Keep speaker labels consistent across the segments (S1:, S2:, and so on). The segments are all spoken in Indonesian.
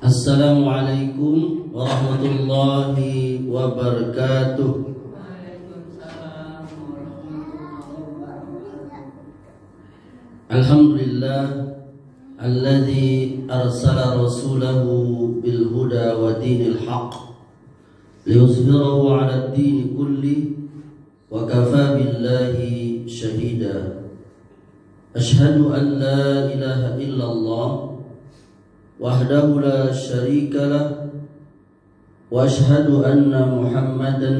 S1: Assalamualaikum warahmatullahi wabarakatuh. Alhamdulillah alladzi arsala rasulahu bil huda wa dinil haqq liyuzhirahu 'ala ad-din kulli wa kafa billahi shahida. Ashhadu an la ilaha illallah wahdahu la syarika lah wa ashhadu anna Muhammadan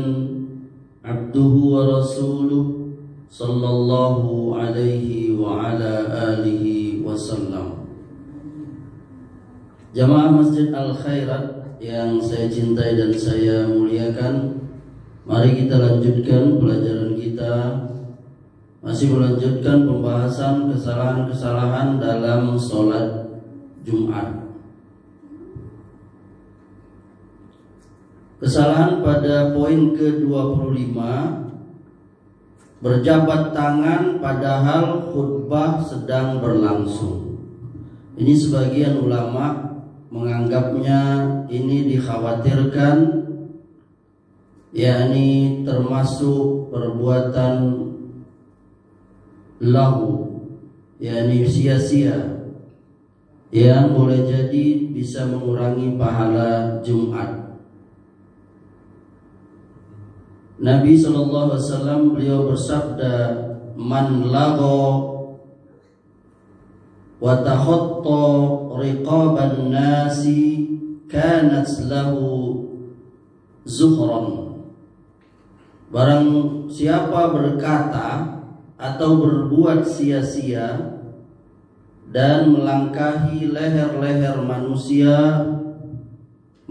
S1: abduhu wa rasuluh sallallahu alaihi wa ala alihi wasallam. Jamaah Masjid Al-Khairat yang saya cintai dan saya muliakan, mari kita lanjutkan pelajaran kita, masih melanjutkan pembahasan kesalahan-kesalahan dalam sholat Jumat. Kesalahan pada poin ke-25, berjabat tangan padahal khutbah sedang berlangsung. Ini sebagian ulama menganggapnya ini dikhawatirkan, yakni termasuk perbuatan lahu, yakni sia-sia, yang boleh jadi bisa mengurangi pahala Jumat. Nabi SAW beliau bersabda, man lagha wa takhatta riqaban nasi kanat lahu zuhran. Barang siapa berkata atau berbuat sia-sia dan melangkahi leher-leher manusia,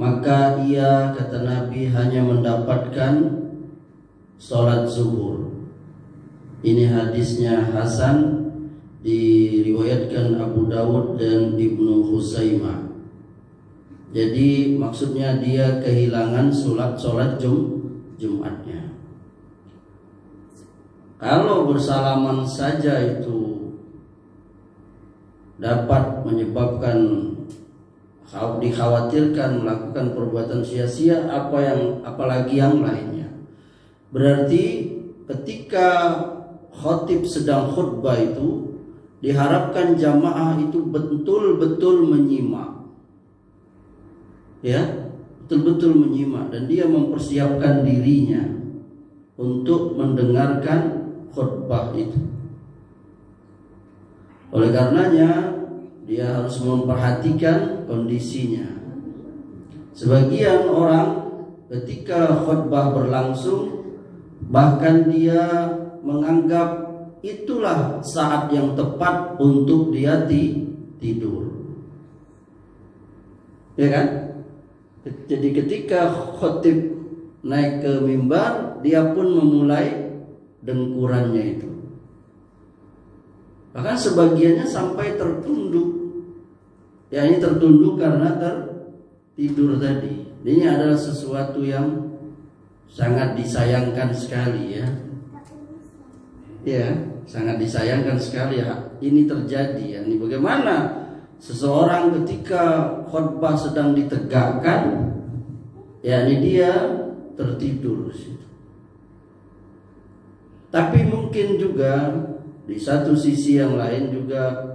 S1: maka ia, kata Nabi, hanya mendapatkan sholat zuhur. Ini hadisnya hasan, diriwayatkan Abu Dawud dan Ibnu Khuzaimah. Jadi maksudnya dia kehilangan sholat Jumatnya. Kalau bersalaman saja itu dapat menyebabkan dikhawatirkan melakukan perbuatan sia-sia, apalagi yang lainnya. Berarti ketika khatib sedang khutbah itu diharapkan jamaah itu betul-betul menyimak, ya, betul-betul menyimak, dan dia mempersiapkan dirinya untuk mendengarkan khutbah itu. Oleh karenanya dia harus memperhatikan kondisinya. Sebagian orang ketika khutbah berlangsung, bahkan dia menganggap itulah saat yang tepat untuk dia tidur, ya kan? Jadi ketika khatib naik ke mimbar, dia pun memulai dengkurannya itu. Bahkan sebagiannya sampai tertunduk. Ya, ini tertunduk karena tertidur tadi. Ini adalah sesuatu yang sangat disayangkan sekali, ya. Ya, sangat disayangkan sekali ya. Ini terjadi, ya. Ini bagaimana seseorang ketika khutbah sedang ditegakkan, ya, ini dia tertidur. Tapi mungkin juga di satu sisi yang lain juga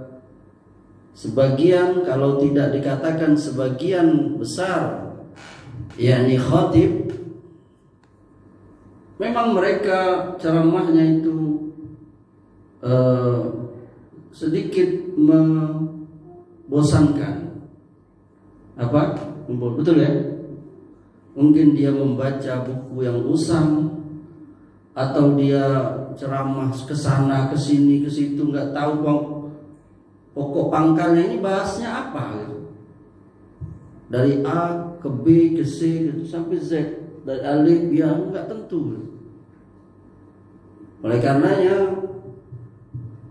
S1: sebagian, kalau tidak dikatakan sebagian besar, yakni khatib, memang mereka ceramahnya itu sedikit membosankan. Betul ya? Mungkin dia membaca buku yang usang, atau dia ceramah ke sana ke sini ke situ, nggak tahu pokok pangkalnya ini bahasnya apa gitu. Dari A ke B ke C gitu, sampai Z, dari alif ya nggak tentu. Oleh karenanya,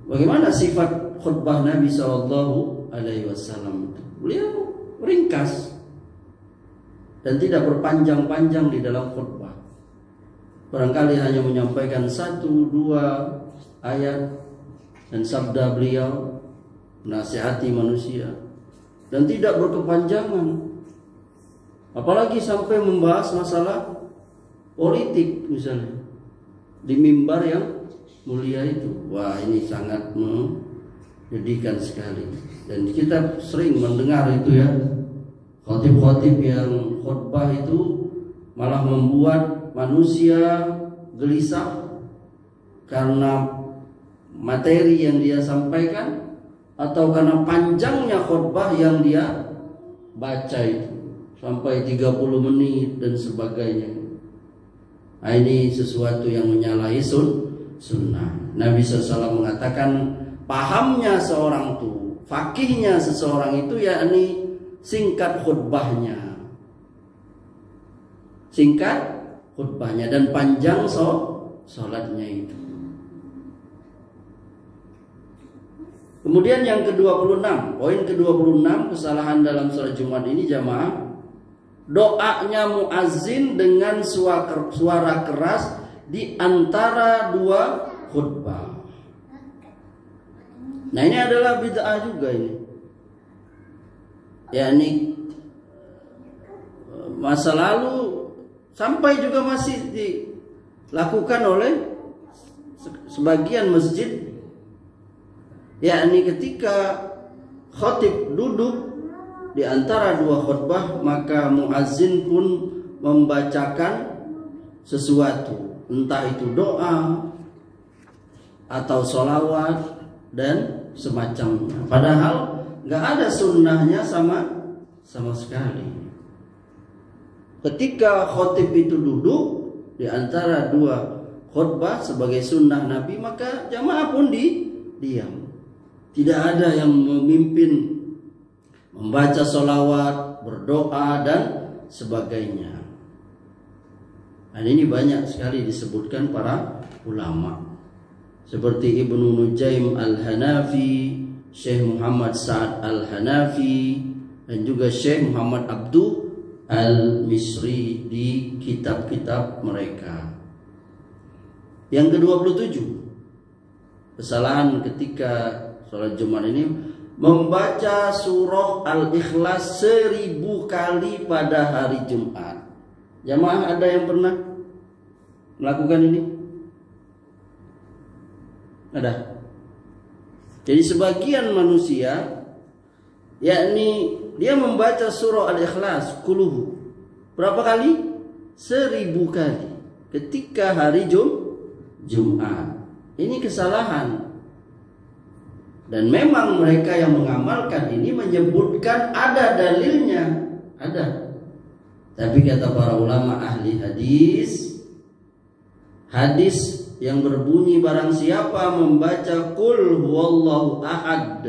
S1: bagaimana sifat khutbah Nabi SAW? Beliau ringkas dan tidak berpanjang-panjang di dalam khutbah. Barangkali hanya menyampaikan 1-2 ayat dan sabda beliau, menasihati manusia. dan tidak berkepanjangan. Apalagi sampai membahas masalah politik misalnya di mimbar yang mulia itu. Wah, ini sangat menyedihkan sekali. Dan kita sering mendengar itu ya, khotib-khotib yang khutbah itu malah membuat manusia gelisah karena materi yang dia sampaikan atau karena panjangnya khutbah yang dia baca itu sampai 30 menit dan sebagainya. Nah, ini sesuatu yang menyalahi sunnah. Nabi SAW mengatakan pahamnya seorang itu, fakihnya seseorang itu yakni singkat khutbahnya. Singkat khutbahnya dan panjang sholatnya itu. Kemudian yang ke-26, poin ke-26 kesalahan dalam sholat Jumat ini jamaah, doanya muazzin dengan suara keras di antara dua khutbah. Nah, ini adalah bid'ah juga ini. yakni masa lalu sampai juga masih dilakukan oleh sebagian masjid, yakni ketika khatib duduk di antara dua khutbah maka muazzin pun membacakan sesuatu, entah itu doa atau sholawat dan semacamnya. Padahal nggak ada sunnahnya sama sekali. Ketika khotib itu duduk di antara dua khutbah sebagai sunnah Nabi, maka jamaah pun diam. Tidak ada yang memimpin membaca sholawat, berdoa dan sebagainya. Dan ini banyak sekali disebutkan para ulama, seperti Ibnu Nujaim Al-Hanafi, Syekh Muhammad Sa'ad Al-Hanafi, dan juga Syekh Muhammad Abduh Al-Misri di kitab-kitab mereka. Yang ke-27, kesalahan ketika sholat Jumat ini, membaca surah Al-Ikhlas 1000 kali pada hari Jumat. Jamaah ada yang pernah melakukan ini? Ada. Jadi sebagian manusia, yakni dia membaca surah Al-Ikhlas kuluhu berapa kali? 1000 kali ketika hari Jumat. Ini kesalahan. Dan memang mereka yang mengamalkan ini menyebutkan ada dalilnya, ada. Tapi kata para ulama ahli hadis, hadis yang berbunyi barang siapa membaca Qul huwallahu ahad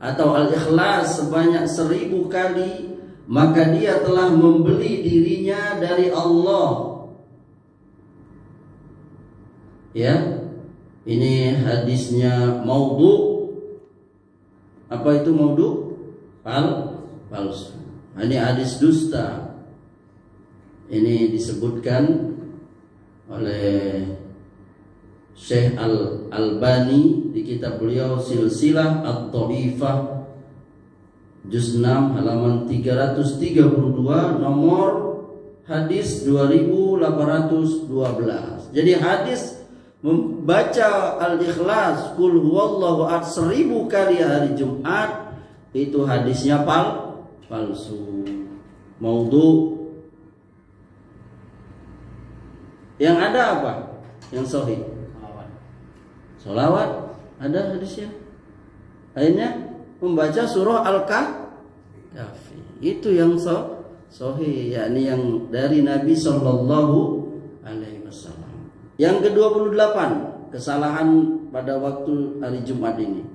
S1: atau Al-Ikhlas sebanyak 1000 kali, maka dia telah membeli dirinya dari Allah. Ya, ini hadisnya maudhu. Apa itu maudhu? Palsu. Ini hadis dusta. Ini disebutkan oleh Syekh Al-Albani di kitab beliau Silsilah At-Dhaifah juz 6 halaman 332, nomor hadis 2812. Jadi hadis membaca Al-Ikhlas Qul huwallahu ahad 1000 kali hari Jumat itu hadisnya palsu, maudhu. Yang ada apa? Yang sahih? Sholawat ada hadisnya. Akhirnya membaca surah Al-Kahfi itu yang sahih, yakni yang dari Nabi Sallallahu Alaihi Wasallam. Yang ke-28 kesalahan pada waktu hari Jumat ini,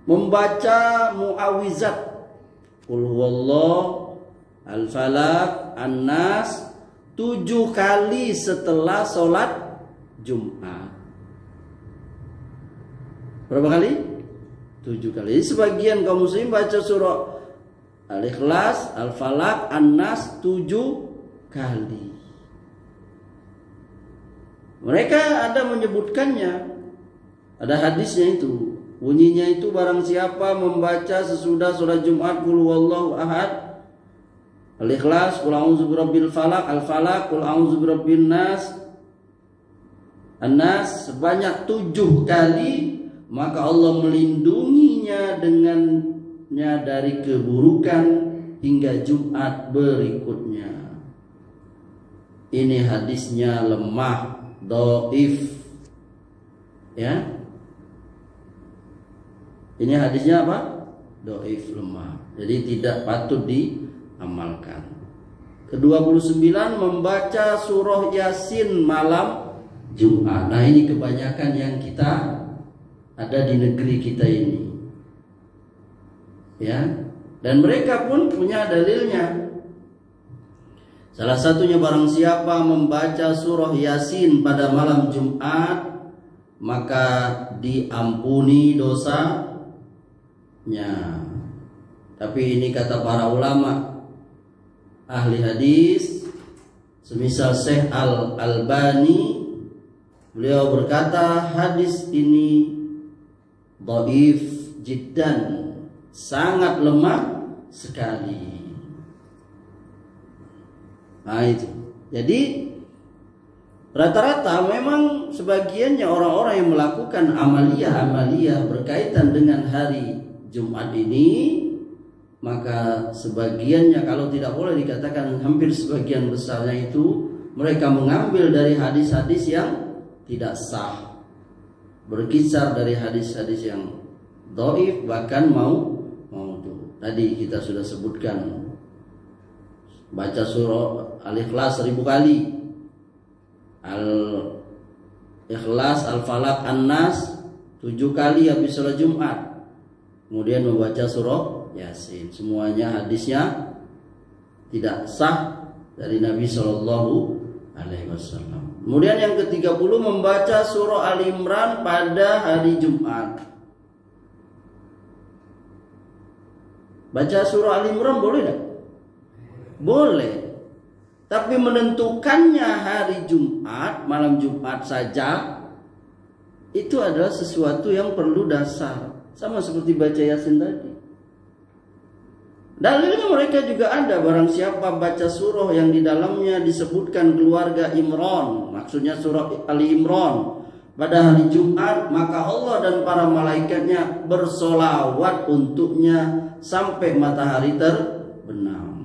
S1: membaca muawizat Qul huwallahu, Al-Falaq, An-Nas 7 kali setelah sholat Jumat. Berapa kali? 7 kali. Jadi sebagian kaum muslim baca surah Al-Ikhlas, Al-Falaq, An-Nas 7 kali. Mereka ada menyebutkannya, ada hadisnya itu Bunyinya itu barang siapa membaca sesudah sholat Jumat qul huwallahu ahad, Al-Ikhlas, qul a'udzu birabbil falaq, Al-Falaq, qul a'udzu birabbin nas, An-Nas sebanyak 7 kali, maka Allah melindunginya dengannya dari keburukan hingga Jumat berikutnya. Ini hadisnya lemah, dhaif. Ya. Ini hadisnya apa? Dhaif, lemah. Jadi tidak patut diamalkan. Ke-29 membaca surah Yasin malam Jumat. Nah, ini kebanyakan yang kita ada di negeri kita ini. Ya. Dan mereka pun punya dalilnya. Salah satunya barang siapa membaca surah Yasin pada malam Jumat, maka diampuni dosanya. Tapi ini kata para ulama ahli hadis, semisal Syekh Al-Albani, beliau berkata hadis ini dhaif jiddan, sangat lemah sekali. Nah itu. Jadi rata-rata memang sebagiannya orang-orang yang melakukan amaliyah berkaitan dengan hari Jumat ini, maka sebagiannya, kalau tidak boleh dikatakan hampir sebagian besarnya itu, mereka mengambil dari hadis-hadis yang tidak sah, berkisar dari hadis-hadis yang dhaif, bahkan mau tuh. Tadi kita sudah sebutkan, baca surah Al-Ikhlas 1000 kali, Al-Ikhlas, Al-Falaq, An-Nas 7 kali habis sholat Jumat. Kemudian membaca surah Yasin. Semuanya hadisnya tidak sah dari Nabi Shallallahu Alaihi Wasallam. Kemudian yang ke-30 membaca surah Al-Imran pada hari Jumat. Baca surah Al-Imran boleh tidak? Boleh. Tapi menentukannya hari Jumat, malam Jumat saja, itu adalah sesuatu yang perlu dasar. Sama seperti baca Yasin tadi. Dalilnya mereka juga ada, barang siapa baca surah yang di dalamnya disebutkan keluarga Imran, maksudnya surah Ali Imran, pada hari Jumat, maka Allah dan para malaikatnya bersolawat untuknya sampai matahari terbenam.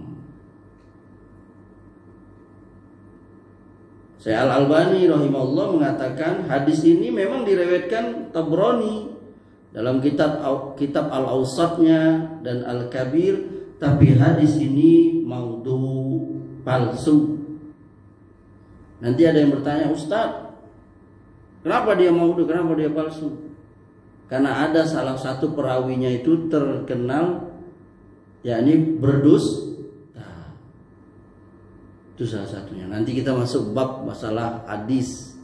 S1: Syekh Al-Albani rahimahullah mengatakan hadis ini memang diriwayatkan Tabrani dalam kitab Al-Awsatnya dan Al-Kabir, tapi hadis ini maudhu, palsu. Nanti ada yang bertanya, Ustaz, kenapa dia maudhu, kenapa dia palsu? Karena ada salah satu perawinya itu terkenal, yakni berdusta. Itu salah satunya. Nanti kita masuk bab masalah hadis.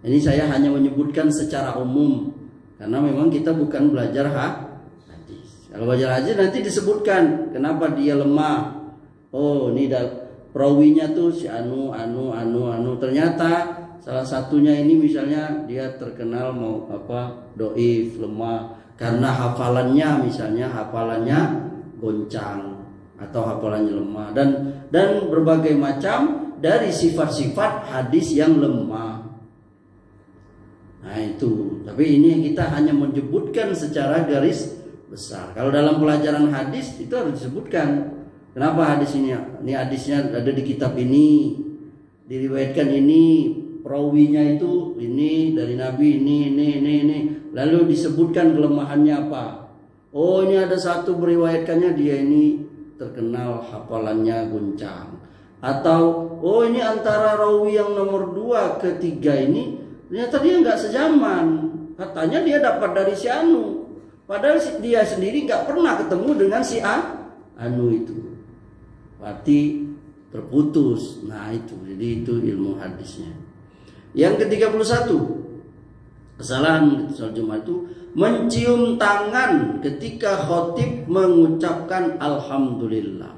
S1: Ini saya hanya menyebutkan secara umum, karena memang kita bukan belajar hadis. Kalau belajar hadis nanti disebutkan kenapa dia lemah. Oh, ini perawinya tuh si anu. Ternyata salah satunya ini misalnya dia terkenal dhaif, lemah, karena hafalannya misalnya hafalannya goncang atau hafalannya lemah, dan berbagai macam dari sifat-sifat hadis yang lemah. Nah itu, tapi ini kita hanya menyebutkan secara garis besar. Kalau dalam pelajaran hadis itu harus disebutkan kenapa hadis ini hadisnya ada di kitab ini, diriwayatkan ini, perawinya itu ini dari Nabi ini, lalu disebutkan kelemahannya apa. Oh, ini ada satu meriwayatkannya dia ini terkenal hafalannya goncang, atau oh ini antara rawi yang nomor 2 ke 3 ini ternyata dia nggak sejaman, katanya dia dapat dari si anu, padahal dia sendiri nggak pernah ketemu dengan si anu itu, berarti terputus. Nah itu, jadi itu ilmu hadisnya. Yang ke-31 kesalahan sholat Jumat itu mencium tangan ketika khotib mengucapkan alhamdulillah.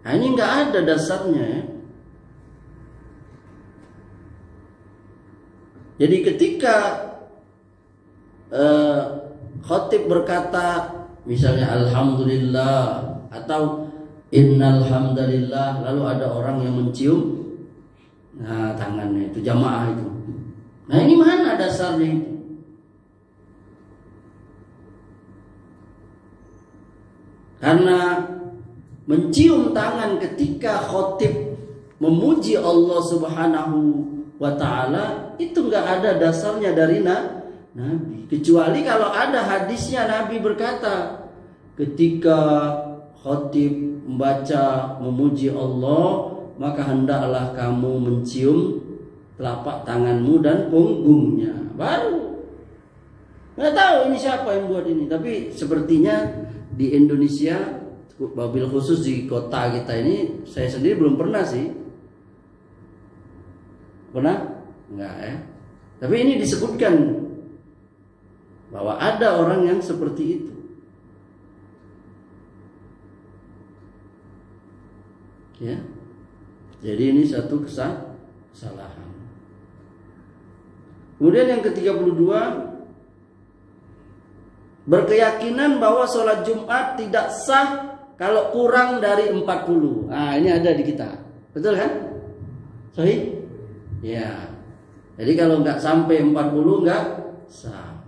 S1: Nah, ini nggak ada dasarnya ya. Jadi ketika khatib berkata misalnya alhamdulillah atau innal hamdalillah, lalu ada orang yang mencium tangannya, itu jamaah itu. Nah, ini mana dasarnya itu? Karena mencium tangan ketika khatib memuji Allah Subhanahu wa ta'ala itu nggak ada dasarnya dari Nabi, kecuali kalau ada hadisnya. Nabi berkata ketika khatib membaca memuji Allah, maka hendaklah kamu mencium telapak tanganmu dan punggungnya. Baru nggak tahu ini siapa yang buat ini, tapi sepertinya di Indonesia, wabil khusus di kota kita ini, saya sendiri belum pernah sih. Pernah? Enggak ya. Tapi ini disebutkan bahwa ada orang yang seperti itu. Ya. Jadi ini satu kesalahan. Kemudian yang ke-32, berkeyakinan bahwa sholat Jumat tidak sah kalau kurang dari 40. Nah, ini ada di kita. Betul kan? Sahih? Ya. Jadi kalau nggak sampai 40 nggak sah.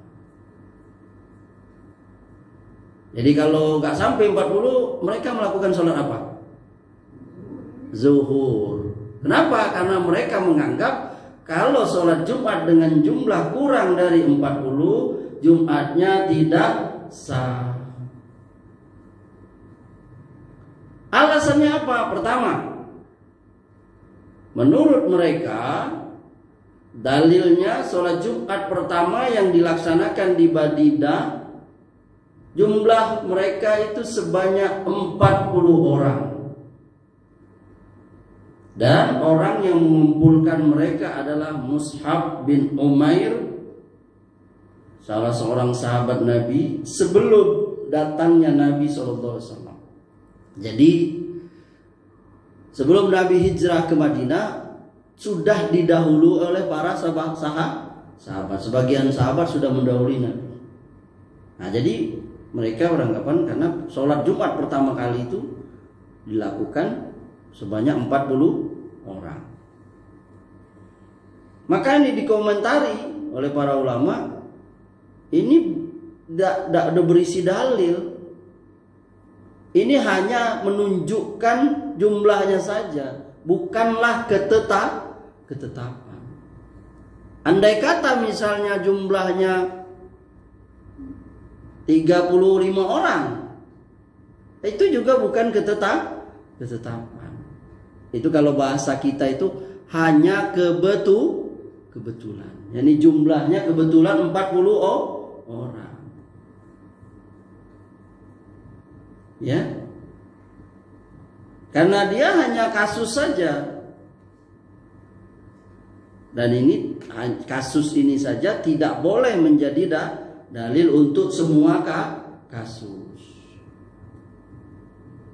S1: Jadi kalau nggak sampai 40, mereka melakukan sholat apa? Zuhur. Kenapa? Karena mereka menganggap kalau sholat Jumat dengan jumlah kurang dari 40, Jumatnya tidak sah. Alasannya apa? Pertama, menurut mereka dalilnya sholat Jumat pertama yang dilaksanakan di Badidah, jumlah mereka itu sebanyak 40 orang. Dan orang yang mengumpulkan mereka adalah Mus'ab bin Umair, salah seorang sahabat Nabi sebelum datangnya Nabi SAW. Jadi sebelum Nabi hijrah ke Madinah sudah didahului oleh para sahabat. Sebagian sahabat sudah mendahului Nabi. Nah, jadi mereka beranggapan karena sholat Jumat pertama kali itu dilakukan sebanyak 40 orang. Maka ini dikomentari oleh para ulama, ini tidak ada berisi dalil. Ini hanya menunjukkan jumlahnya saja, bukanlah ketetapan. Andai kata misalnya jumlahnya 35 orang, itu juga bukan ketetapan. Itu kalau bahasa kita itu hanya kebetulan. Yani jumlahnya kebetulan 40 orang. Ya. Karena dia hanya kasus saja. Dan ini kasus ini saja tidak boleh menjadi dalil untuk semua kasus.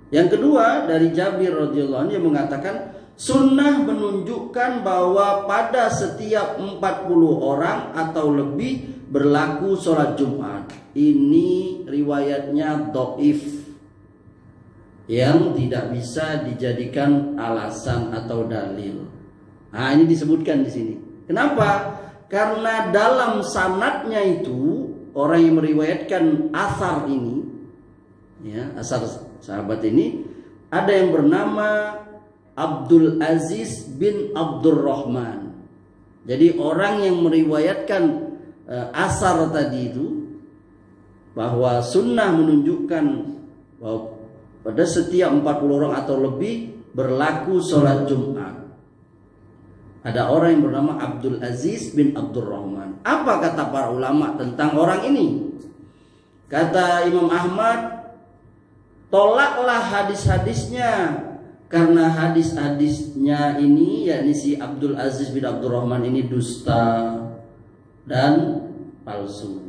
S1: Yang kedua, dari Jabir radhiyallahu anhu yang mengatakan sunnah menunjukkan bahwa pada setiap 40 orang atau lebih berlaku sholat Jumat. Ini riwayatnya dhaif, yang tidak bisa dijadikan alasan atau dalil. Nah, ini disebutkan di sini. Kenapa? Karena dalam sanadnya itu orang yang meriwayatkan asar ini, ya, asar sahabat ini, ada yang bernama Abdul Aziz bin Abdurrahman. Jadi orang yang meriwayatkan asar tadi itu, bahwa sunnah menunjukkan bahwa pada setiap 40 orang atau lebih berlaku sholat Jumat. Ada orang yang bernama Abdul Aziz bin Abdurrahman. Apa kata para ulama tentang orang ini? Kata Imam Ahmad, tolaklah hadis-hadisnya, karena hadis-hadisnya ini, yakni si Abdul Aziz bin Abdurrahman ini dusta dan palsu.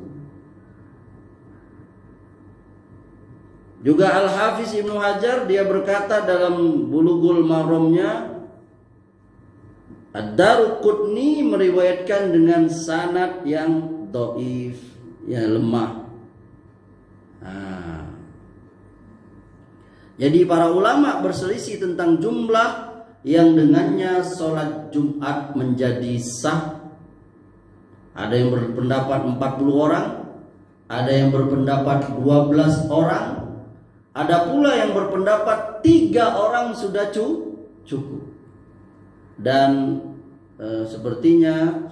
S1: Juga Al-Hafiz Ibnu Hajar, dia berkata dalam Bulughul Maramnya, Ad-Daruqutni meriwayatkan dengan sanad yang dhaif, ya lemah. Nah, jadi para ulama berselisih tentang jumlah yang dengannya sholat Jumat menjadi sah. Ada yang berpendapat 40 orang, ada yang berpendapat 12 orang, ada pula yang berpendapat 3 orang sudah cukup. Dan sepertinya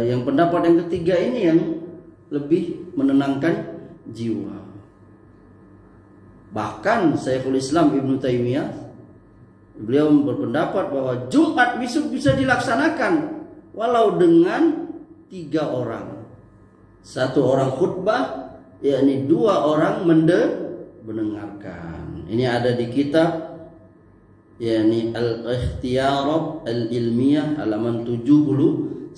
S1: yang pendapat yang ketiga ini yang lebih menenangkan jiwa. Bahkan Syekhul Islam Ibnu Taimiyah, beliau berpendapat bahwa Jumat besok bisa dilaksanakan walau dengan 3 orang. 1 orang khutbah, yakni 2 orang mendengarkan. Ini ada di kitab yakni Al-Ikhtiyarat Al-Ilmiyah halaman 79.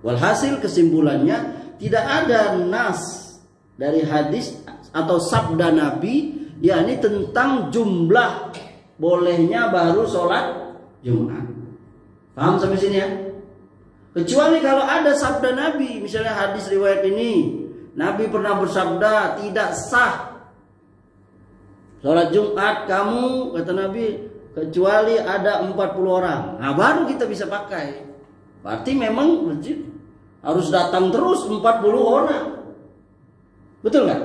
S1: Walhasil kesimpulannya tidak ada nas dari hadis atau sabda Nabi yakni tentang jumlah bolehnya baru sholat Jumat. Paham sampai sini ya? Kecuali kalau ada sabda Nabi, misalnya hadis riwayat ini, Nabi pernah bersabda tidak sah sholat Jumat kamu, kata Nabi, kecuali ada 40 orang. Nah baru kita bisa pakai. Berarti memang masjid harus datang terus 40 orang. Betul nggak?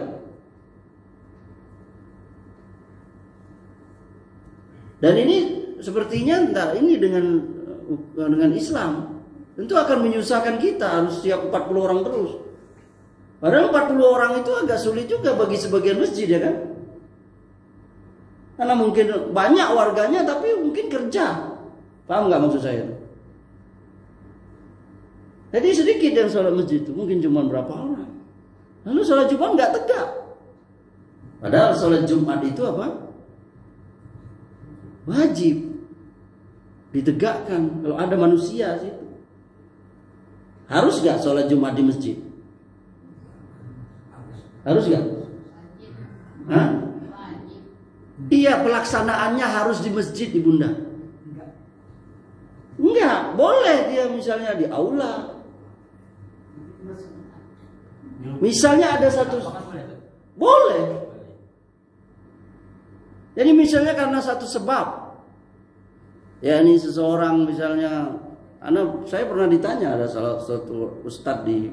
S1: Dan ini sepertinya ini dengan Islam tentu akan menyusahkan kita, harus siap 40 orang terus. Padahal 40 orang itu agak sulit juga bagi sebagian masjid, ya kan? Karena mungkin banyak warganya tapi mungkin kerja. Paham nggak maksud saya? Jadi sedikit yang sholat masjid itu, mungkin cuma berapa orang. Lalu sholat Jumat nggak tegak. Padahal sholat Jumat itu apa? Wajib ditegakkan kalau ada manusia situ. Harus nggak sholat Jumat di masjid? Harus nggak? Hah? Iya, pelaksanaannya harus di masjid, di Bunda. Enggak, boleh dia misalnya di aula. Misalnya ada satu, boleh. Jadi misalnya karena satu sebab, ya ini seseorang misalnya, saya pernah ditanya, ada salah satu ustadz di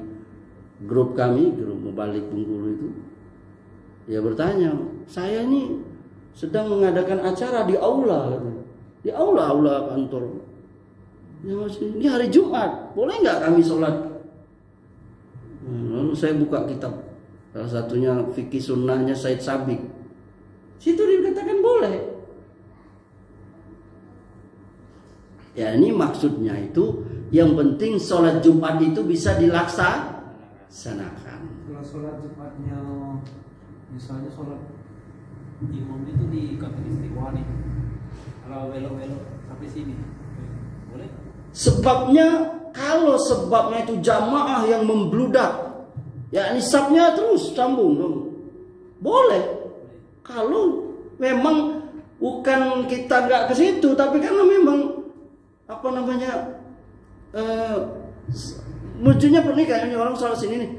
S1: grup kami, grup Mubalik Bengkulu itu, dia bertanya, saya ini sedang mengadakan acara di aula, di aula kantor. Ya masih, ini hari Jumat, boleh nggak kami sholat? Lalu saya buka kitab, salah satunya Fikih Sunnahnya Said Sabiq. Situ dikatakan boleh. Ya ini maksudnya itu, yang penting sholat Jumat itu bisa dilaksanakan.
S2: Kalau sholat Jumatnya, misalnya sholat imam itu di Katulistiwa nih, kalau belok-belok sampai sini, boleh?
S1: Sebabnya, kalau sebabnya itu jamaah yang membludak, ya nisabnya terus sambung, boleh. Kalau memang bukan kita nggak ke situ, tapi karena memang apa namanya mujurnya pernikahan orang sholat sini nih,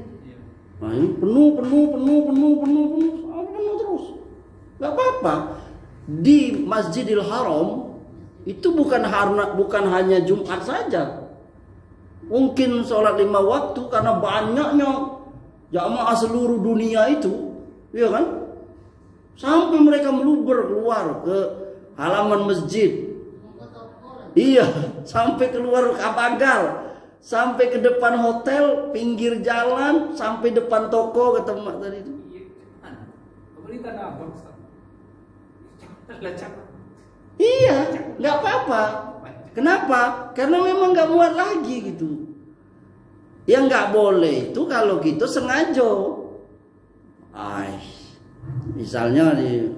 S1: nah ini penuh terus, nggak apa-apa. Di Masjidil Haram itu bukan hanya Jumat saja, mungkin sholat 5 waktu karena banyaknya jamaah seluruh dunia itu, ya kan? Sampai mereka meluber keluar ke halaman masjid. Iya, sampai keluar ke pagar, sampai ke depan hotel, pinggir jalan, sampai depan toko kata Mak tadi itu. Iya, nggak apa-apa. Kenapa? Karena memang nggak muat lagi gitu. Yang nggak boleh itu kalau gitu sengaja. Misalnya di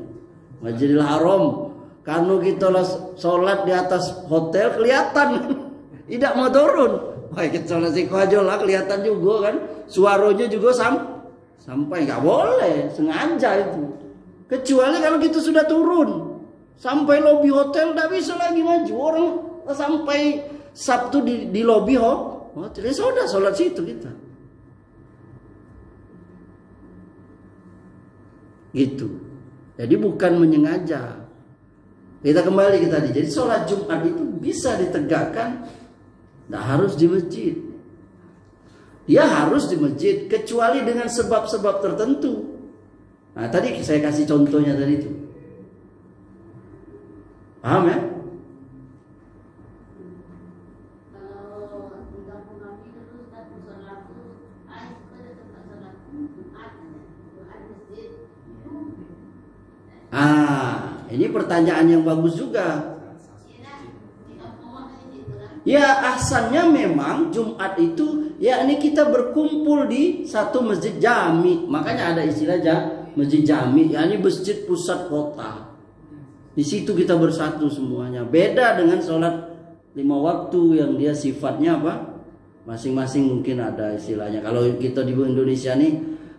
S1: Masjidil Haram, karena kita sholat di atas hotel kelihatan, tidak mau turun. Wah, kita sholat siku aja lah kelihatan juga kan, suaranya juga sampai, nggak boleh sengaja itu. Kecuali kalau kita sudah turun sampai lobi hotel, tidak bisa lagi maju. Orang sampai Sabtu di lobi hotel, sudah sholat situ kita. Gitu. Jadi bukan menyengaja. Kita kembali ke tadi. Jadi sholat Jumat itu bisa ditegakkan, tidak harus di masjid. Dia harus di masjid kecuali dengan sebab-sebab tertentu. Nah, tadi saya kasih contohnya tadi itu. Paham ya? Ini pertanyaan yang bagus juga. Ya, ahsannya memang Jumat itu yakni kita berkumpul di satu masjid jami. Makanya ada istilah masjid jami, yakni masjid pusat kota. Di situ kita bersatu semuanya. Beda dengan sholat 5 waktu yang dia sifatnya apa? Masing-masing mungkin ada istilahnya. Kalau kita di Indonesia nih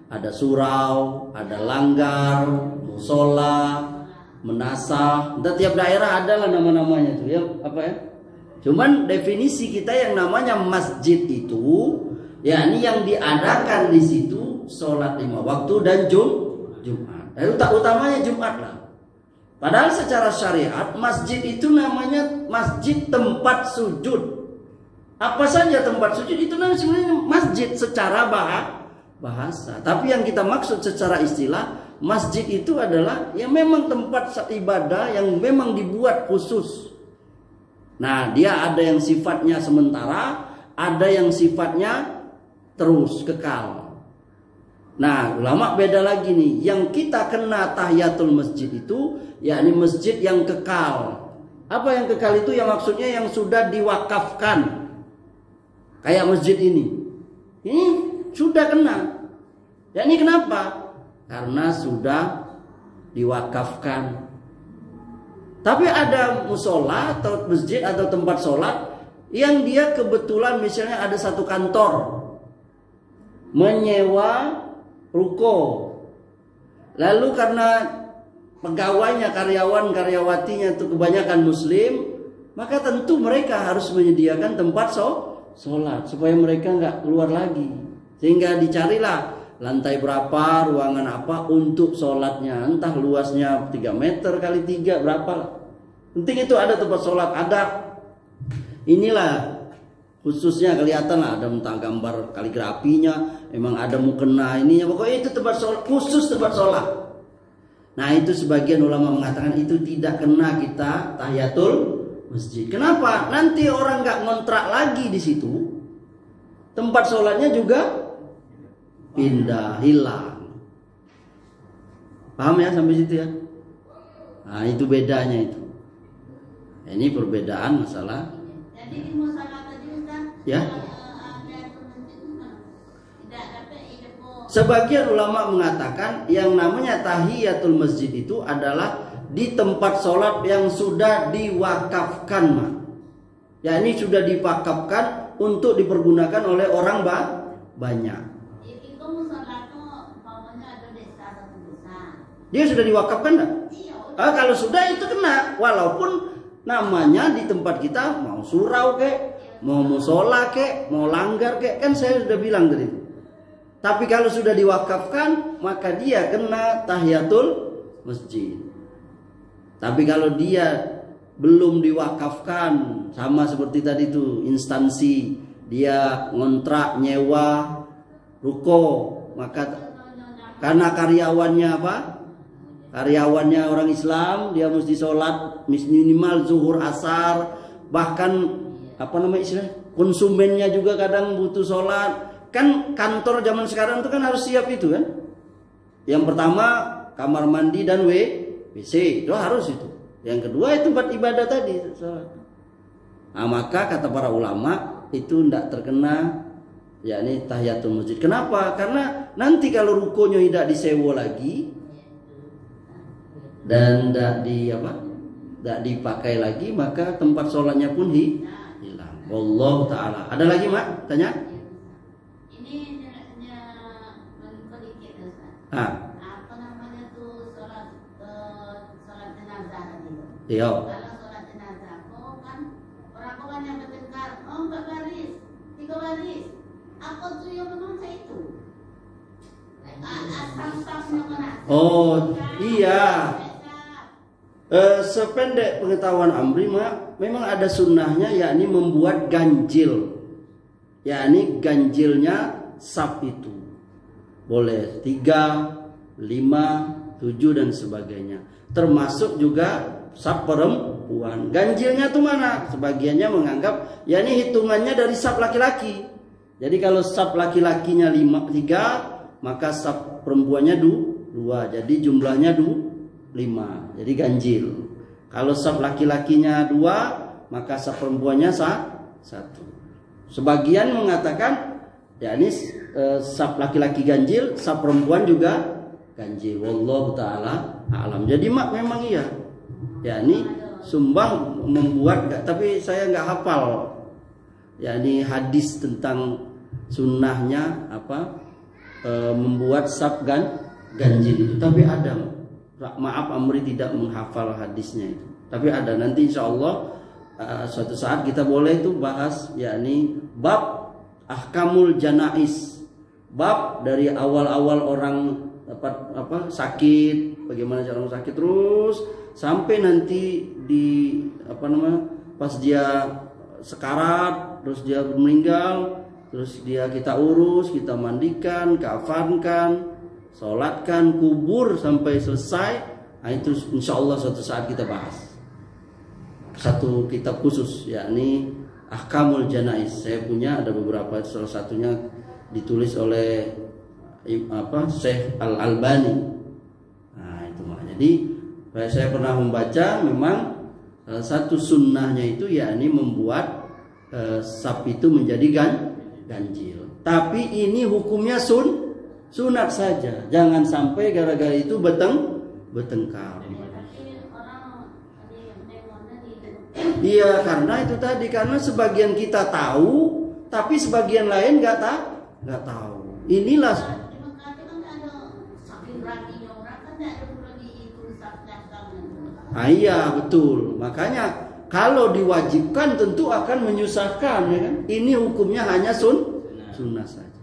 S1: ada surau, ada langgar, musola, menasah. Dan tiap daerah adalah nama-namanya tuh ya, apa ya? Cuman definisi kita yang namanya masjid itu, yakni yang diadakan di situ sholat 5 waktu dan Jumat. Utamanya Jumat lah. Padahal secara syariat masjid itu namanya masjid tempat sujud. Apa saja tempat sujud itu namanya sebenarnya masjid secara bahasa. Tapi yang kita maksud secara istilah, masjid itu adalah yang memang tempat ibadah yang memang dibuat khusus. Nah, dia ada yang sifatnya sementara, ada yang sifatnya terus kekal. Nah, ulama beda lagi nih. Yang kita kena tahiyatul masjid itu yakni masjid yang kekal. Apa yang kekal itu? Yang maksudnya yang sudah diwakafkan. Kayak masjid ini. Ini sudah kena. Yakni kenapa? Karena sudah diwakafkan. Tapi ada musola atau masjid atau tempat sholat yang dia kebetulan misalnya ada satu kantor menyewa ruko. Lalu karena pegawainya, karyawan-karyawatinya itu kebanyakan muslim, maka tentu mereka harus menyediakan tempat sholat supaya mereka nggak keluar lagi. Sehingga dicarilah lantai berapa, ruangan apa untuk sholatnya. Entah luasnya 3 meter kali 3 berapa. Penting itu ada tempat sholat. Ada inilah khususnya kelihatan lah. Ada entah gambar kaligrafinya, emang ada mukena ininya. Pokoknya itu tempat sholat, khusus tempat sholat. Nah itu sebagian ulama mengatakan itu tidak kena kita tahiyatul masjid. Kenapa? Nanti orang nggak ngontrak lagi di situ. Tempat sholatnya juga pindah, hilang. Paham ya sampai situ ya? Nah itu bedanya itu. Ini perbedaan masalah.
S3: Jadi di musola tadi Ustaz,
S1: ya. Sebagian ulama mengatakan yang namanya tahiyatul masjid itu adalah di tempat sholat yang sudah diwakafkan, Mak. Ya ini sudah diwakafkan untuk dipergunakan oleh orang banyak. Dia sudah diwakafkan enggak? Kalau sudah itu kena. Walaupun namanya di tempat kita mau surau kek, mau musola kek, mau langgar kek, kan saya sudah bilang tadi. Tapi kalau sudah diwakafkan, maka dia kena tahiyatul masjid. Tapi kalau dia belum diwakafkan, sama seperti tadi itu instansi, dia ngontrak nyewa ruko, maka karena karyawannya apa? Karyawannya orang Islam, dia mesti sholat minimal zuhur asar, bahkan apa namanya istilah, konsumennya juga kadang butuh sholat. Kan kantor zaman sekarang itu kan harus siap itu kan. Yang pertama kamar mandi dan WC itu harus itu. Yang kedua itu tempat ibadah tadi sholat. Nah, maka kata para ulama itu tidak terkena yakni tahiyatul masjid. Kenapa? Karena nanti kalau rukonya tidak disewa lagi dan tidak dipakai lagi, maka tempat sholatnya pun hilang. Wallahu taala. Ada lagi, Mak? Tanya?
S3: Ini sedikit Ustaz. Apa namanya tuh sholat jenazah tadi?
S1: Iya.
S3: Kalau sholat jenazah, kan orang banyak bertengkar. 4 baris, 3 baris. Apa tuh yang menurut itu? Asam-asam yang mana?
S1: Oh, Sependek pengetahuan Amri memang ada sunnahnya, yakni membuat ganjil, yakni ganjilnya saf itu boleh 3, 5, 7 dan sebagainya, termasuk juga saf perempuan. Ganjilnya tuh mana? Sebagiannya menganggap yakni hitungannya dari saf laki-laki. Jadi kalau saf laki-lakinya 3, maka saf perempuannya 2, jadi jumlahnya 5, jadi ganjil. Kalau saf laki-lakinya 2, maka saf perempuannya 1. Sebagian mengatakan yakni saf laki-laki ganjil, saf perempuan juga ganjil. Wallahu taala alam. Jadi memang iya, yakni sumbang membuat, tapi saya nggak hafal yakni hadis tentang sunnahnya membuat saf ganjil itu, tapi ada. Maaf Amri tidak menghafal hadisnya itu, tapi ada. Nanti insya Allah suatu saat kita boleh itu bahas, yakni bab ahkamul janais, bab dari awal-awal orang dapat sakit, bagaimana cara sakit, terus sampai nanti di pas dia sekarat, terus dia meninggal, terus kita urus, kita mandikan, kafankan, sholatkan, kubur sampai selesai. Nah, itu insya Allah suatu saat kita bahas satu kitab khusus, yakni ahkamul janais. Saya punya ada beberapa, salah satunya ditulis oleh Syekh Al-Albani. Nah itu jadi saya pernah membaca, memang salah satu sunnahnya itu yakni membuat saf itu menjadi ganjil. Tapi ini hukumnya sunat saja, jangan sampai gara-gara itu bertengkar. Iya, karena itu tadi, karena sebagian kita tahu, tapi sebagian lain nggak tahu. Inilah. Iya betul. Makanya kalau diwajibkan tentu akan menyusahkan, ya kan? Ini hukumnya hanya sunnah saja.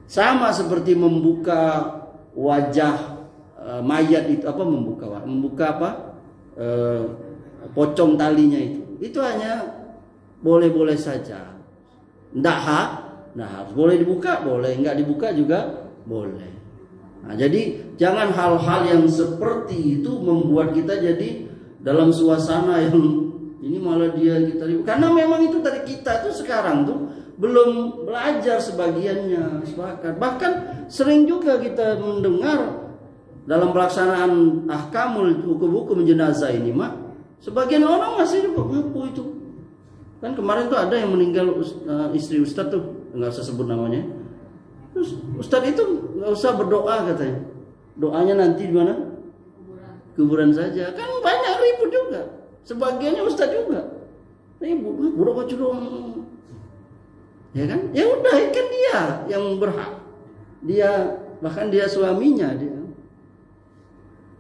S1: Sama seperti membuka wajah mayat itu, membuka pocong talinya itu hanya boleh-boleh saja. Nggak harus. Boleh dibuka, boleh, nggak dibuka juga boleh. Nah, jadi jangan hal-hal yang seperti itu membuat kita jadi dalam suasana yang ini malah kita ribut. Karena memang itu dari kita tuh sekarang tuh belum belajar sebagiannya, sepakat. Bahkan sering juga kita mendengar dalam pelaksanaan ahkamul hukum-hukum jenazah ini sebagian orang masih ngaku itu. Kan kemarin tuh ada yang meninggal istri Ustadz tuh, nggak usah sebut namanya. Terus Ustadz itu nggak usah berdoa katanya. Doanya nanti di mana? Kuburan saja. Kan banyak ribut juga. Sebagiannya Ustadz juga ribut, berdoa doang. Ya kan? Ya udah, kan dia yang berhak. Dia bahkan dia suaminya dia.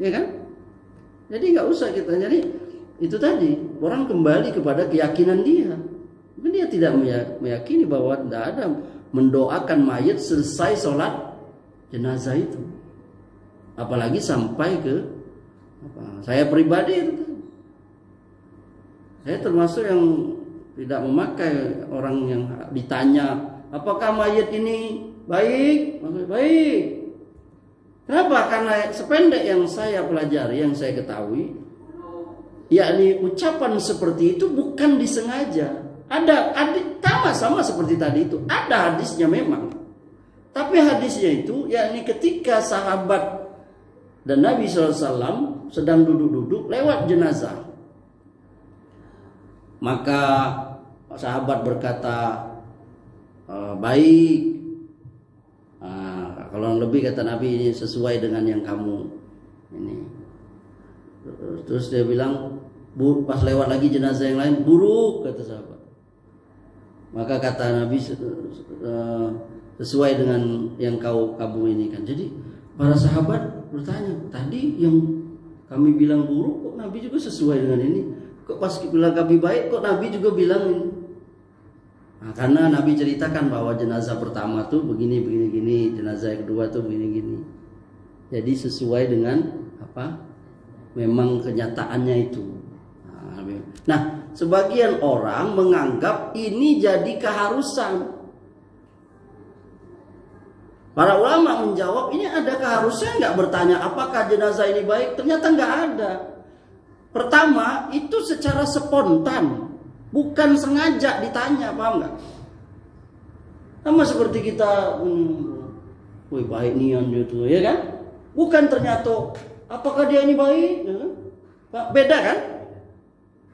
S1: Ya kan? Jadi nggak usah kita. Jadi itu tadi, orang kembali kepada keyakinan dia. Mungkin dia tidak meyakini bahwa tidak ada mendoakan mayat selesai sholat jenazah itu. Apalagi sampai ke saya pribadi itu. Saya termasuk yang tidak memakai orang yang ditanya, apakah mayat ini baik? Baik. Kenapa? Karena sependek yang saya pelajari, yang saya ketahui, yakni ucapan seperti itu bukan disengaja. Ada sama seperti tadi itu. Ada hadisnya memang. Tapi hadisnya itu yakni ketika sahabat dan Nabi SAW sedang duduk-duduk lewat jenazah. Maka sahabat berkata, baik. Kalau lebih kata Nabi, ini sesuai dengan yang kamu ini. Terus dia bilang, pas lewat lagi jenazah yang lain, buruk, kata sahabat. Maka kata Nabi, sesuai dengan yang kamu ini kan. Jadi para sahabat bertanya, tadi yang kami bilang buruk, kok Nabi juga sesuai dengan ini? Kok pas bilang kami baik, kok Nabi juga bilang ini? Nah, karena Nabi ceritakan bahwa jenazah pertama tuh begini, jenazah yang kedua tuh begini. Jadi sesuai dengan memang kenyataannya itu. Nah, sebagian orang menganggap ini jadi keharusan. Para ulama menjawab, ini ada keharusan nggak bertanya apakah jenazah ini baik? Ternyata nggak ada. Pertama, itu secara spontan, bukan sengaja ditanya, paham nggak? Sama seperti kita, wih baik nian gitu, ya kan? Bukan ternyata, apakah dia ini baik? Beda kan?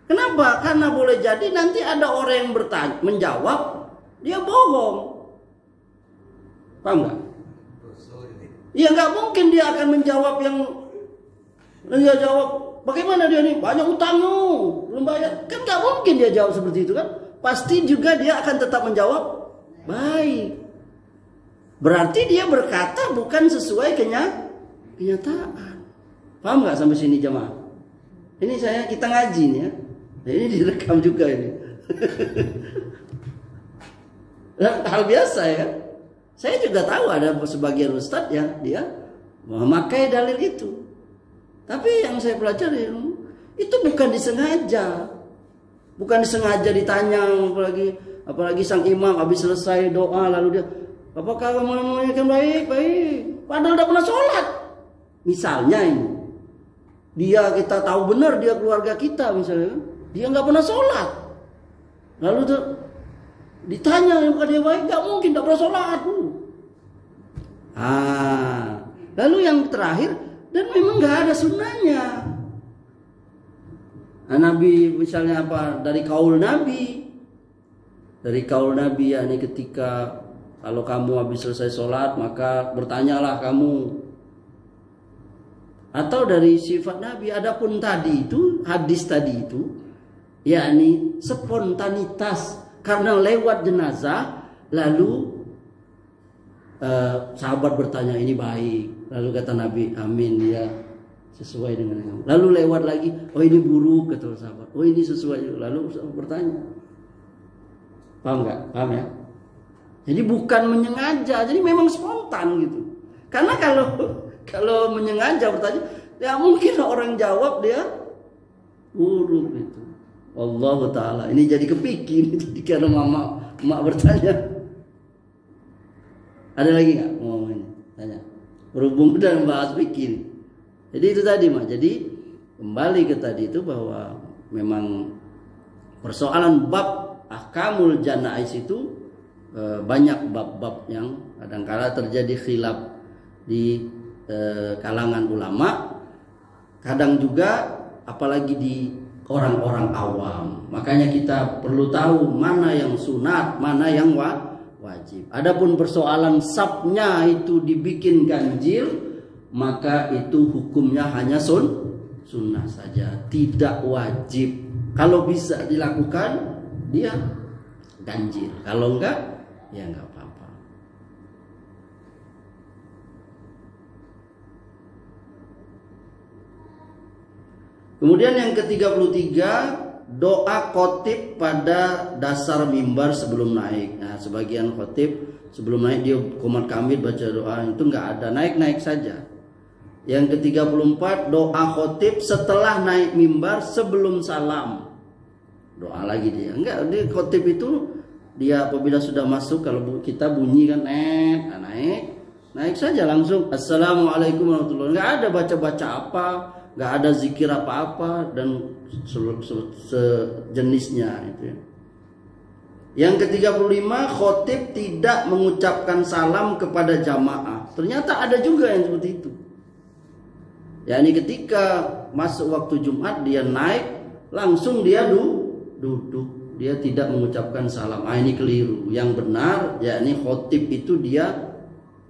S1: Kenapa? Karena boleh jadi nanti ada orang yang bertanya, menjawab, dia bohong. Paham nggak? Ya nggak mungkin dia akan menjawab yang dia jawab bagaimana dia nih banyak utangnya belum bayar, kan nggak mungkin dia jawab seperti itu kan. Pasti juga dia akan tetap menjawab baik. Berarti dia berkata bukan sesuai kenyataan. Paham nggak sampai sini jemaah? Ini kita ngaji nih ya. Nah, ini direkam juga ini. Hal biasa ya. Saya juga tahu ada sebagian ustadz ya, dia memakai dalil itu. Tapi yang saya pelajari itu bukan disengaja. Bukan disengaja ditanya, apalagi sang imam habis selesai doa lalu dia, apakah kamu menunaikan baik? Padahal tidak pernah sholat. Misalnya ini, kita tahu benar dia keluarga kita misalnya, dia nggak pernah sholat. Lalu tuh ditanya apakah dia baik, nggak mungkin, tidak pernah sholat. Lalu yang terakhir, dan memang nggak ada sunnahnya. Nabi misalnya apa? Dari kaul Nabi yakni ketika kalau kamu habis selesai sholat maka bertanyalah kamu. Atau dari sifat Nabi. Adapun tadi itu hadis tadi itu, yakni spontanitas. Karena lewat jenazah, lalu sahabat bertanya ini baik, lalu kata Nabi amin, dia sesuai dengan kamu. Lalu lewat lagi, oh ini buruk, kata sahabat, oh ini sesuai, lalu sahabat bertanya. Paham nggak? Paham ya? Jadi bukan menyengaja, jadi memang spontan gitu. Karena kalau menyengaja bertanya, ya mungkin orang jawab dia buruk gitu. Allah Ta'ala, ini jadi kepikir jadi karena mak bertanya. Ada lagi nggak mau ini tanya? Berhubung udah membahas pikir. Jadi itu tadi mak. Jadi kembali ke tadi itu bahwa memang persoalan bab ahkamul janais itu banyak bab-bab yang kadang-kala terjadi khilaf di kalangan ulama. Kadang juga apalagi di orang-orang awam. Makanya kita perlu tahu mana yang sunat, mana yang wajib. Adapun persoalan sabnya itu dibikin ganjil, maka itu hukumnya hanya sunnah saja, tidak wajib. Kalau bisa dilakukan, dia ganjil. Kalau enggak, ya enggak apa-apa. Kemudian yang ke-33, doa khotib pada dasar mimbar sebelum naik. Nah, sebagian khotib sebelum naik dia qomat kamit baca doa, itu enggak ada, naik-naik saja. Yang ke-34, doa khotib setelah naik mimbar sebelum salam. Doa lagi dia. Enggak, di khotib itu dia apabila sudah masuk, kalau kita bunyi kan naik saja langsung assalamualaikum warahmatullahi wabarakatuh. Enggak ada baca-baca apa, nggak ada zikir apa-apa dan sejenisnya itu ya. Yang ke-35, khotib tidak mengucapkan salam kepada jamaah. Ternyata ada juga yang seperti itu. yakni ketika masuk waktu Jumat dia naik langsung dia duduk, dia tidak mengucapkan salam. Ini keliru. Yang benar yakni khotib itu dia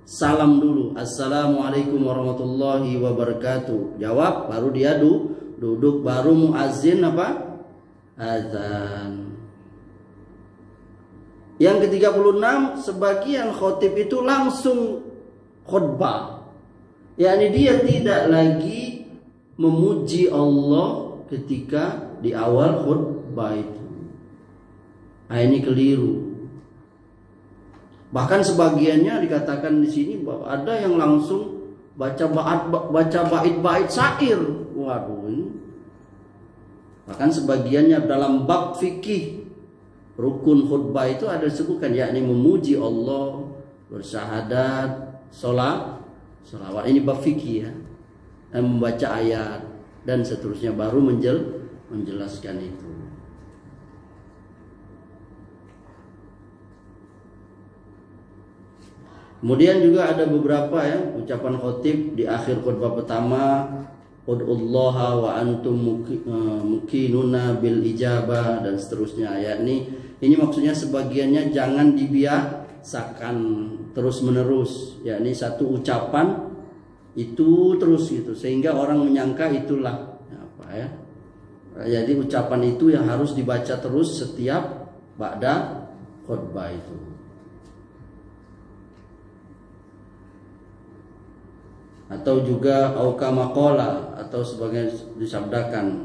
S1: salam dulu, assalamualaikum warahmatullahi wabarakatuh, jawab, baru dia duduk, baru muazin apa? Azan. Yang ke-36, sebagian khotib itu langsung khutbah, yakni dia tidak lagi memuji Allah ketika di awal khutbah itu. Ini keliru. Bahkan sebagiannya dikatakan di sini bahwa ada yang langsung baca bait-bait syair. Waduh, ini. Bahkan sebagiannya dalam bab fikih rukun khutbah itu ada disebutkan, yakni memuji Allah, bersyahadat, sholawat. Ini bab fikih ya. Dan membaca ayat dan seterusnya, baru menjelaskan itu. Kemudian juga ada beberapa ya ucapan khotib di akhir khutbah pertama, ud'ullaha wa antum mukinuna bil ijabah, dan seterusnya. Yakni ini maksudnya sebagiannya jangan dibiasakan terus menerus, yakni satu ucapan itu terus gitu, sehingga orang menyangka itulah apa ya. Jadi ucapan itu yang harus dibaca terus setiap ba'da khutbah itu. Atau juga aukama qala, atau sebagai disabdakan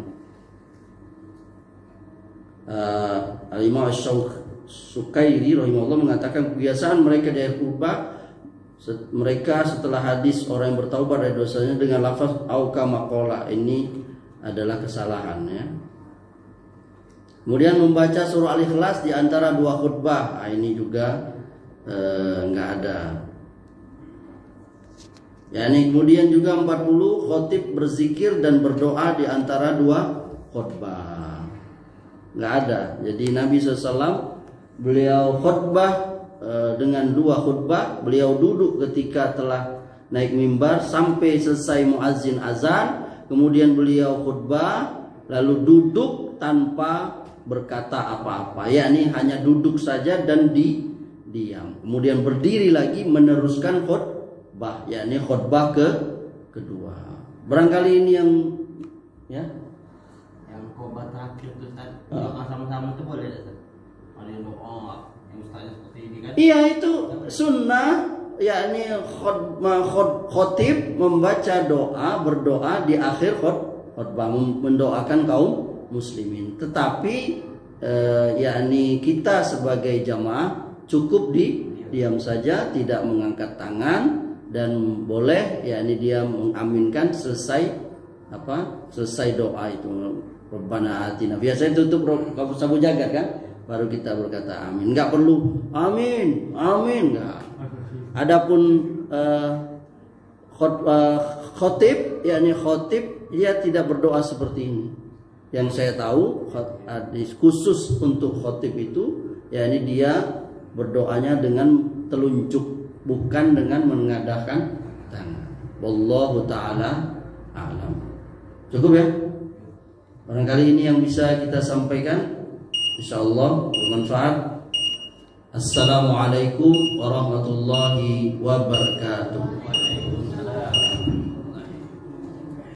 S1: Al-Imam Asy-Syukairi rahimahullah mengatakan kebiasaan mereka dari khutbah, mereka setelah hadis orang yang bertaubat dari dosanya dengan lafaz aukama qala, ini adalah kesalahan ya. Kemudian membaca surah Al-Ikhlas di antara dua khutbah, ini juga nggak ada. Yani kemudian juga 40 khotib berzikir dan berdoa di antara dua khutbah. Nggak ada. Jadi Nabi SAW beliau khutbah dengan dua khutbah. Beliau duduk ketika telah naik mimbar sampai selesai muazzin azan. Kemudian beliau khutbah lalu duduk tanpa berkata apa-apa. Yakni hanya duduk saja dan diam. Kemudian berdiri lagi meneruskan khutbah, yakni khutbah kedua. Barangkali ini yang ya,
S4: yang khutbah terakhir itu Ustaz, doa sama-sama itu boleh Ustaz? Ada yang doa yang Ustaznya seperti ini kan?
S1: Iya, itu sunnah, yakni khotib membaca doa, berdoa di akhir khutbah, mendoakan kaum muslimin. Tetapi yakni kita sebagai jamaah cukup diam saja, tidak mengangkat tangan, dan boleh yakni dia mengaminkan selesai doa itu. Rabbana atina. Biasanya tutup sabu jagat kan, baru kita berkata amin. Enggak perlu amin enggak. Adapun khotib yakni khotib dia tidak berdoa seperti ini. Yang saya tahu hadis khusus untuk khotib itu yakni dia berdoanya dengan telunjuk, bukan dengan menengadahkan tangan. Wallahu ta'ala a'lam. Cukup ya? Barangkali ini yang bisa kita sampaikan. Insyaallah bermanfaat. Assalamualaikum warahmatullahi wabarakatuh.